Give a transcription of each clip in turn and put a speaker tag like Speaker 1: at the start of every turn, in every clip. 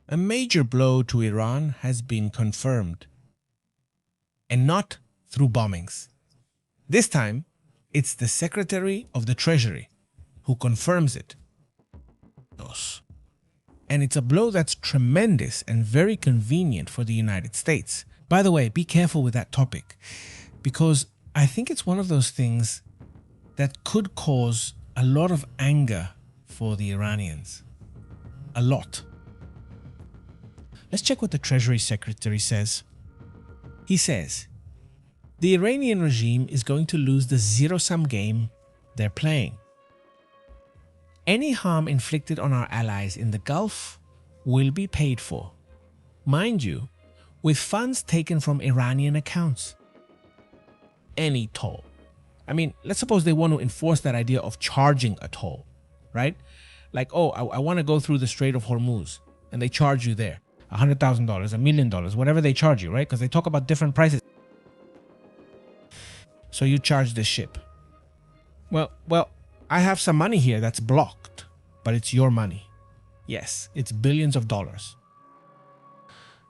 Speaker 1: A major blow to Iran has been confirmed, and not through bombings. This time, it's the Secretary of the Treasury who confirms it. And it's a blow that's tremendous and very convenient for the United States. By the way, be careful with that topic, because I think it's one of those things that could cause a lot of anger for the Iranians. A lot. Let's check what the Treasury Secretary says. He says, the Iranian regime is going to lose the zero-sum game they're playing. Any harm inflicted on our allies in the Gulf will be paid for, mind you, with funds taken from Iranian accounts. Any toll. I mean, let's suppose they want to enforce that idea of charging a toll, right? Like, oh, I want to go through the Strait of Hormuz, and they charge you there $100,000, $1 million, whatever they charge you, right? Because they talk about different prices. So you charge this ship. Well, I have some money here that's blocked, but it's your money. Yes, it's billions of dollars.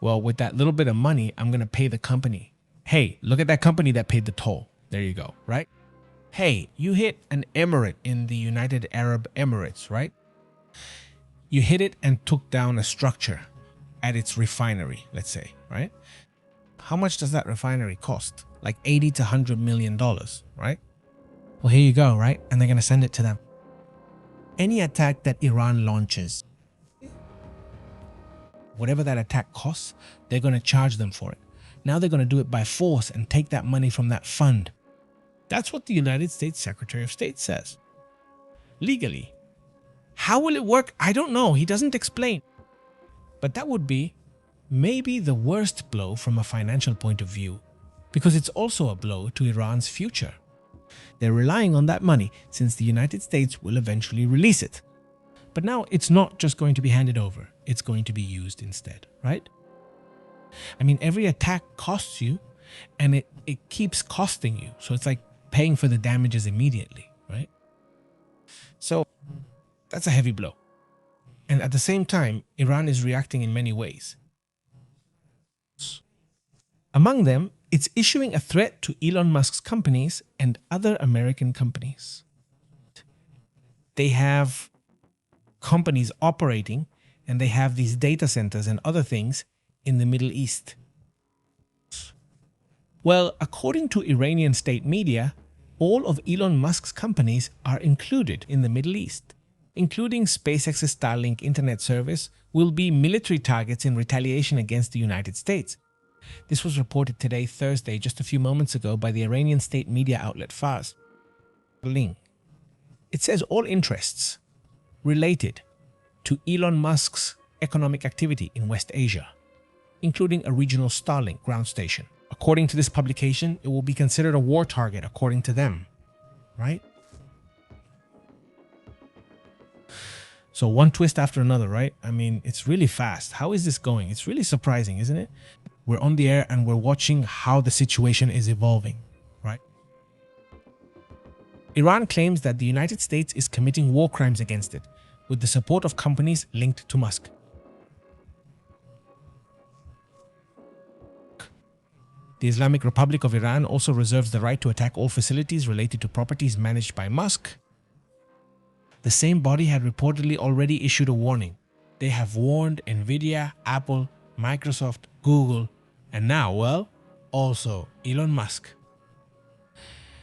Speaker 1: Well, with that little bit of money, I'm going to pay the company. Hey, look at that company that paid the toll. There you go, right? Hey, you hit an emirate in the United Arab Emirates, right? You hit it and took down a structure at its refinery, let's say, right? How much does that refinery cost? Like 80 to $100 million, right? Well, here you go, right? And they're going to send it to them. Any attack that Iran launches, whatever that attack costs, they're going to charge them for it. Now they're going to do it by force and take that money from that fund. That's what the United States Secretary of State says. Legally. How will it work? I don't know. He doesn't explain. But that would be maybe the worst blow from a financial point of view, because it's also a blow to Iran's future. They're relying on that money since the United States will eventually release it. But now it's not just going to be handed over. It's going to be used instead, right? I mean, every attack costs you, and it keeps costing you. So it's like paying for the damages immediately, right? So that's a heavy blow. And at the same time, Iran is reacting in many ways. Among them, it's issuing a threat to Elon Musk's companies and other American companies. They have companies operating, and they have these data centers and other things in the Middle East. Well, according to Iranian state media, all of Elon Musk's companies are included in the Middle East, including SpaceX's Starlink internet service, will be military targets in retaliation against the United States. This was reported today, Thursday, just a few moments ago, by the Iranian state media outlet Fars. It says all interests related to Elon Musk's economic activity in West Asia, including a regional Starlink ground station. According to this publication, it will be considered a war target according to them, right? So one twist after another, right? I mean, it's really fast. How is this going? It's really surprising, isn't it? We're on the air and we're watching how the situation is evolving, right? Iran claims that the United States is committing war crimes against it with the support of companies linked to Musk. The Islamic Republic of Iran also reserves the right to attack all facilities related to properties managed by Musk. The same body had reportedly already issued a warning. They have warned Nvidia, Apple, Microsoft, Google, and now, well, also Elon Musk.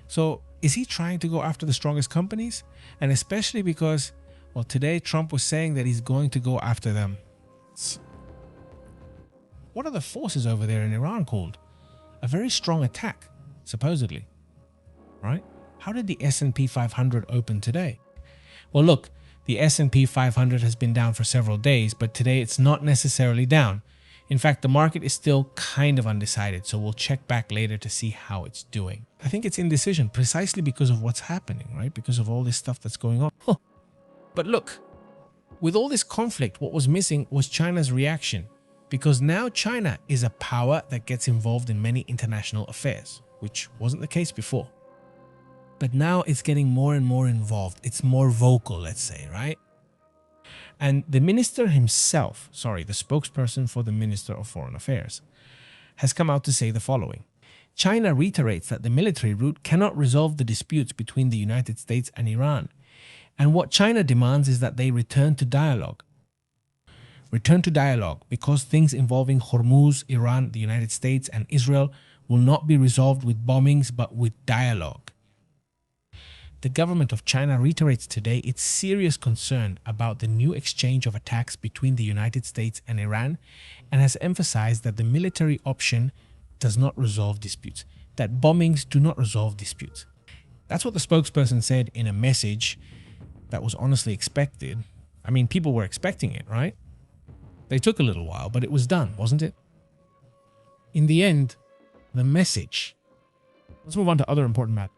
Speaker 1: So is he trying to go after the strongest companies? And especially because, well, today Trump was saying that he's going to go after them. What are the forces over there in Iran called? A very strong attack, supposedly, right? How did the S&P 500 open today? Well, look, the S&P 500 has been down for several days, but today it's not necessarily down. In fact, the market is still kind of undecided, so we'll check back later to see how it's doing. I think it's indecision precisely because of what's happening, right? Because of all this stuff that's going on. But look, with all this conflict, what was missing was China's reaction. Because now China is a power that gets involved in many international affairs, which wasn't the case before. But now it's getting more and more involved. It's more vocal, let's say, right? And the minister himself, the spokesperson for the Minister of Foreign Affairs, has come out to say the following. China reiterates that the military route cannot resolve the disputes between the United States and Iran. And what China demands is that they return to dialogue. Return to dialogue because things involving Hormuz, Iran, the United States, and Israel will not be resolved with bombings but with dialogue. The government of China reiterates today its serious concern about the new exchange of attacks between the United States and Iran and has emphasized that the military option does not resolve disputes, that bombings do not resolve disputes. That's what the spokesperson said in a message that was honestly expected. I mean, people were expecting it, right? They took a little while, but it was done, wasn't it? In the end, the message. Let's move on to other important matters.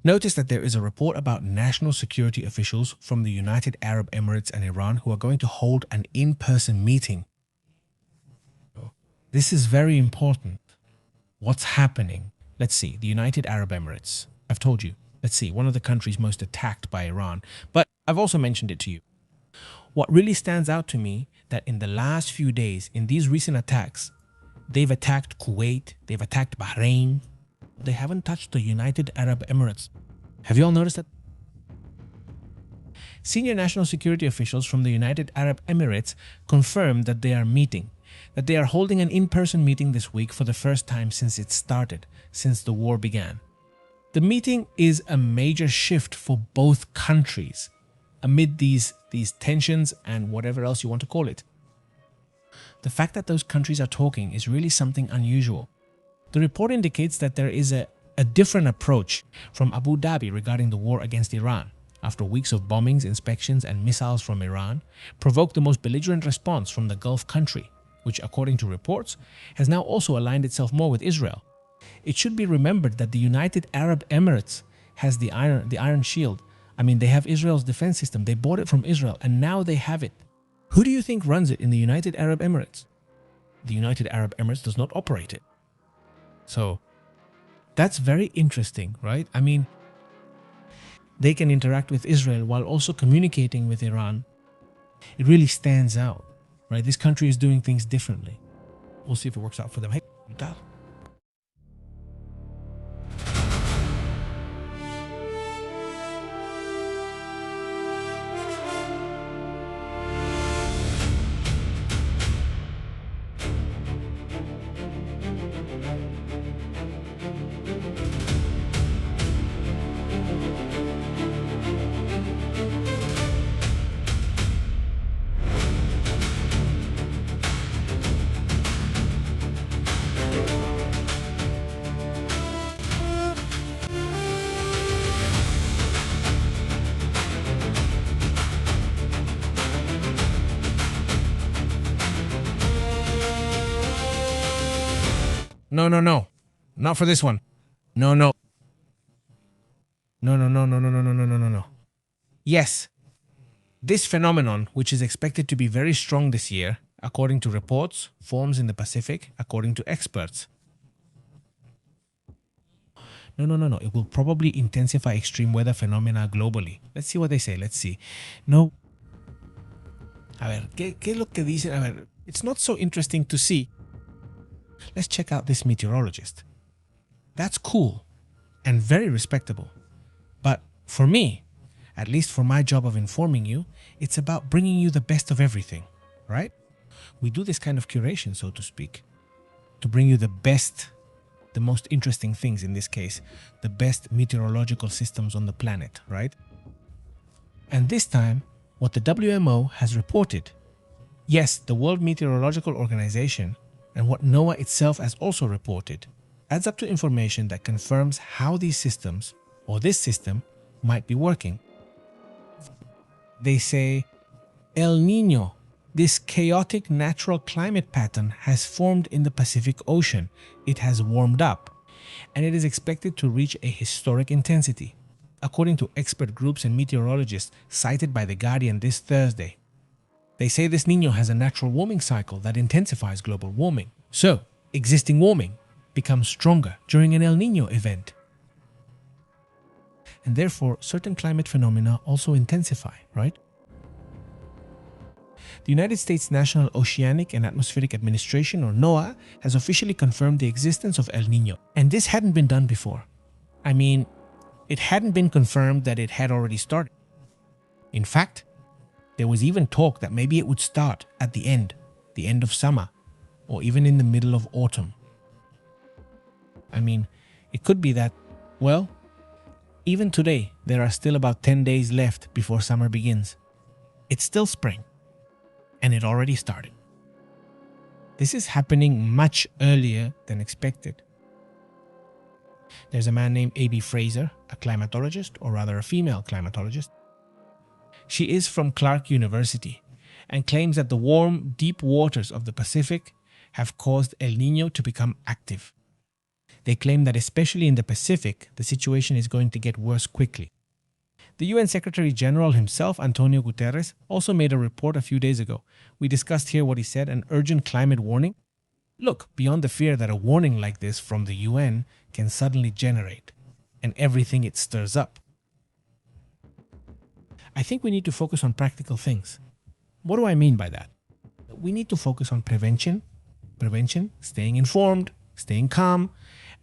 Speaker 1: Notice that there is a report about national security officials from the United Arab Emirates and Iran who are going to hold an in-person meeting. This is very important. What's happening? Let's see, the United Arab Emirates. I've told you. Let's see, one of the countries most attacked by Iran. But I've also mentioned it to you. What really stands out to me that in the last few days, in these recent attacks, they've attacked Kuwait, they've attacked Bahrain. They haven't touched the United Arab Emirates. Have you all noticed that? Senior national security officials from the United Arab Emirates confirmed that they are meeting, that they are holding an in-person meeting this week for the first time since it started, since the war began. The meeting is a major shift for both countries amid these tensions and whatever else you want to call it. The fact that those countries are talking is really something unusual. The report indicates that there is a different approach from Abu Dhabi regarding the war against Iran, after weeks of bombings, inspections, and missiles from Iran, provoked the most belligerent response from the Gulf country, which, according to reports, has now also aligned itself more with Israel. It should be remembered that the United Arab Emirates has the Iron Shield. I mean, they have Israel's defense system. They bought it from Israel, and now they have it. Who do you think runs it in the United Arab Emirates? The United Arab Emirates does not operate it. So that's very interesting, right? I mean, they can interact with Israel while also communicating with Iran. It really stands out, right? This country is doing things differently. We'll see if it works out for them. Hey, No. Not for this one. No. Yes. This phenomenon, which is expected to be very strong this year, according to reports, forms in the Pacific, according to experts. No. It will probably intensify extreme weather phenomena globally. Let's see what they say. Let's see. No. A ver, ¿qué es lo que dicen? A ver, it's not so interesting to see. Let's check out this meteorologist. That's cool and very respectable. But for me, at least for my job of informing you, it's about bringing you the best of everything, right? We do this kind of curation, so to speak, to bring you the best, the most interesting things, in this case, the best meteorological systems on the planet, right? And this time, what the WMO has reported, yes, the World Meteorological Organization, and what NOAA itself has also reported, adds up to information that confirms how these systems, or this system, might be working. They say El Niño, This chaotic natural climate pattern has formed in the Pacific Ocean. It has warmed up, and it is expected to reach a historic intensity, according to expert groups and meteorologists cited by The Guardian this Thursday. They say this Niño has a natural warming cycle that intensifies global warming. So, existing warming becomes stronger during an El Niño event. And therefore, certain climate phenomena also intensify, right? The United States National Oceanic and Atmospheric Administration, or NOAA, has officially confirmed the existence of El Niño. And this hadn't been done before. I mean, it hadn't been confirmed that it had already started. In fact, there was even talk that maybe it would start at the end of summer, or even in the middle of autumn. I mean, it could be that, well, even today, there are still about 10 days left before summer begins. It's still spring, and it already started. This is happening much earlier than expected. There's a man named A.B. Fraser, a climatologist, or rather a female climatologist. She is from Clark University and claims that the warm, deep waters of the Pacific have caused El Niño to become active. They claim that especially in the Pacific, the situation is going to get worse quickly. The UN Secretary General himself, Antonio Guterres, also made a report a few days ago. We discussed here what he said, an urgent climate warning. Look, beyond the fear that a warning like this from the UN can suddenly generate, and everything it stirs up, I think we need to focus on practical things. What do I mean by that? We need to focus on prevention, staying informed, staying calm,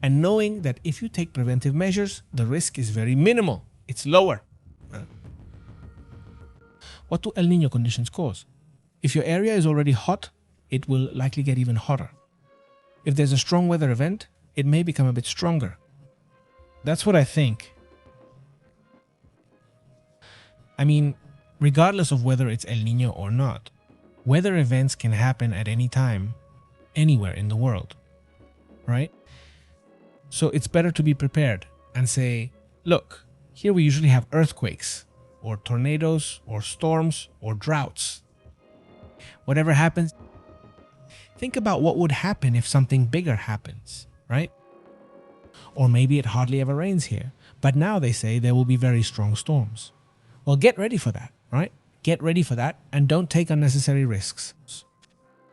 Speaker 1: and knowing that if you take preventive measures, the risk is very minimal. It's lower. What do El Niño conditions cause? If your area is already hot, it will likely get even hotter. If there's a strong weather event, it may become a bit stronger. That's what I think. I mean, regardless of whether it's El Niño or not, weather events can happen at any time, anywhere in the world, right? So it's better to be prepared and say, look, here we usually have earthquakes, or tornadoes, or storms, or droughts. Whatever happens, think about what would happen if something bigger happens, right? Or maybe it hardly ever rains here, but now they say there will be very strong storms. Well, get ready for that, right? Get ready for that and don't take unnecessary risks.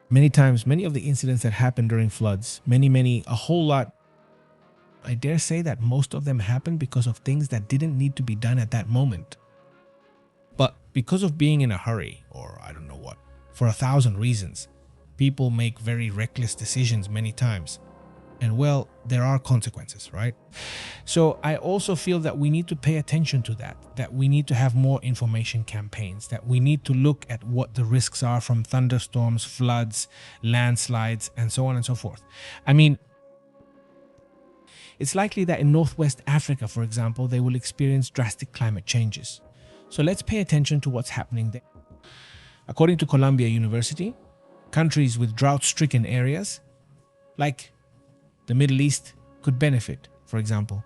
Speaker 1: Many times, many of the incidents that happen during floods, a whole lot, I dare say that most of them happen because of things that didn't need to be done at that moment. But because of being in a hurry, or I don't know what, for 1,000 reasons, people make very reckless decisions many times. And well, there are consequences, right? So I also feel that we need to pay attention to that we need to have more information campaigns, that we need to look at what the risks are from thunderstorms, floods, landslides, and so on and so forth. I mean, it's likely that in Northwest Africa, for example, they will experience drastic climate changes. So let's pay attention to what's happening there. According to Columbia University, countries with drought-stricken areas, like the Middle East, could benefit, for example.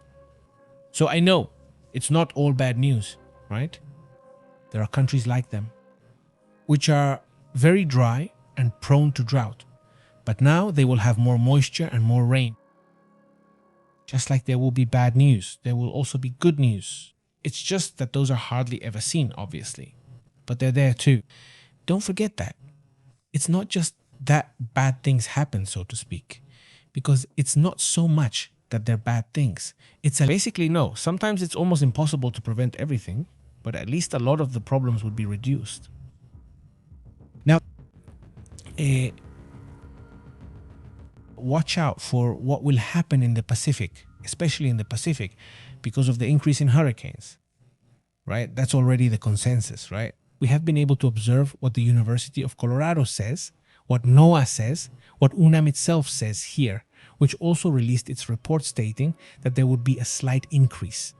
Speaker 1: So I know it's not all bad news, right? There are countries like them, which are very dry and prone to drought. But now they will have more moisture and more rain. Just like there will be bad news, there will also be good news. It's just that those are hardly ever seen, obviously. But they're there too. Don't forget that. It's not just that bad things happen, so to speak. Because it's not so much that they're bad things. Basically, no. Sometimes it's almost impossible to prevent everything, but at least a lot of the problems would be reduced. Now, watch out for what will happen in the Pacific, especially in the Pacific, because of the increase in hurricanes, right? That's already the consensus, right? We have been able to observe what the University of Colorado says, what NOAA says, what UNAM itself says here, which also released its report stating that there would be a slight increase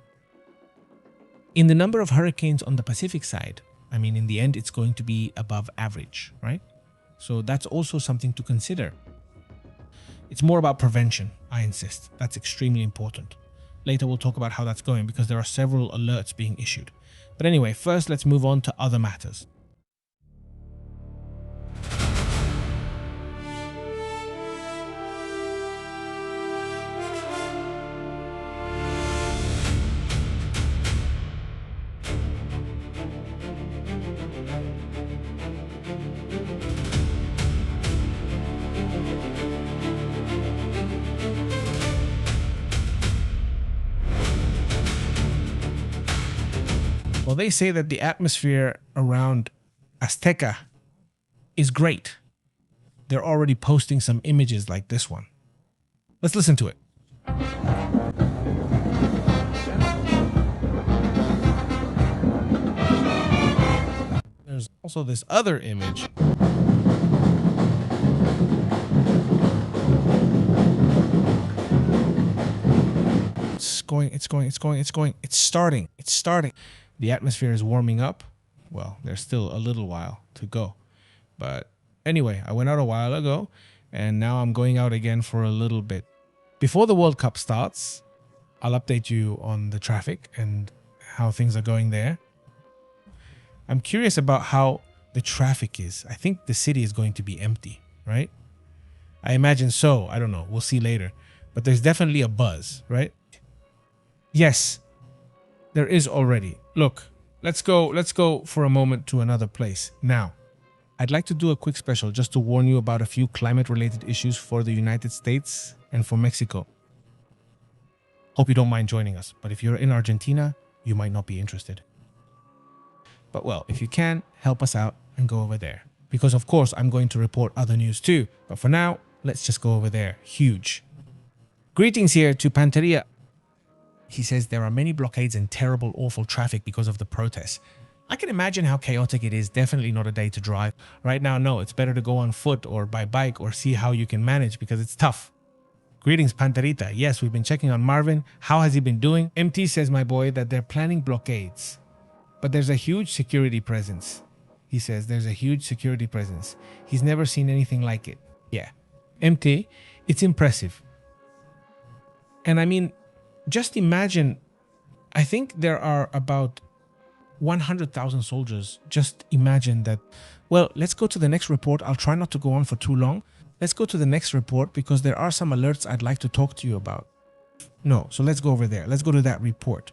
Speaker 1: in the number of hurricanes on the Pacific side. I mean, in the end, it's going to be above average, right? So that's also something to consider. It's more about prevention, I insist. That's extremely important. Later, we'll talk about how that's going because there are several alerts being issued. But anyway, first, let's move on to other matters. Well, they say that the atmosphere around Azteca is great. They're already posting some images like this one. Let's listen to it. There's also this other image. It's starting. The atmosphere is warming up. Well, there's still a little while to go. But anyway, I went out a while ago and now I'm going out again for a little bit. Before the World Cup starts, I'll update you on the traffic and how things are going there. I'm curious about how the traffic is. I think the city is going to be empty, right? I imagine so. I don't know. We'll see later. But there's definitely a buzz, right? Yes, there is already. Look, let's go for a moment to another place. Now, I'd like to do a quick special just to warn you about a few climate-related issues for the United States and for Mexico. Hope you don't mind joining us, but if you're in Argentina, you might not be interested. But well, if you can, help us out and go over there. Because of course, I'm going to report other news too. But for now, let's just go over there. Huge. Greetings here to Panteria. He says there are many blockades and terrible, awful traffic because of the protests. I can imagine how chaotic it is. Definitely not a day to drive. Right now, no, it's better to go on foot or by bike or see how you can manage because it's tough. Greetings, Panterita. Yes, we've been checking on Marvin. How has he been doing? MT says, my boy, that they're planning blockades. But there's a huge security presence. He says there's a huge security presence. He's never seen anything like it. Yeah. MT, it's impressive. And I mean, just imagine, I think there are about 100,000 soldiers. Just imagine that. Well, let's go to the next report. I'll try not to go on for too long. Let's go to the next report because there are some alerts I'd like to talk to you about. No, so let's go over there. Let's go to that report.